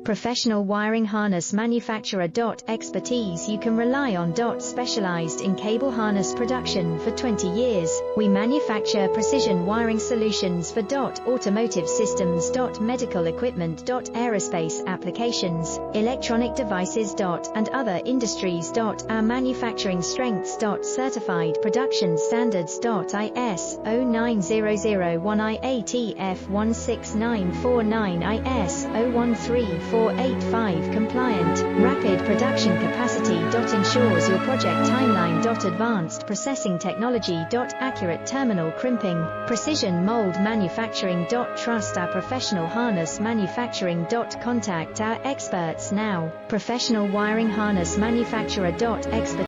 Professional wiring harness manufacturer. Expertise you can rely on. Specialized in cable harness production for 20 years. We manufacture precision wiring solutions for automotive systems. Medical equipment. Aerospace applications, electronic devices. And other industries. Our manufacturing strengths. Certified production standards. IS 09001 IATF 16949 IS 013485 compliant. Rapid production capacity. Ensures your project timeline. Advanced processing technology. Accurate terminal crimping. Precision mold manufacturing. Trust our professional harness manufacturing. Contact our experts now. Professional wiring harness manufacturer. Expertise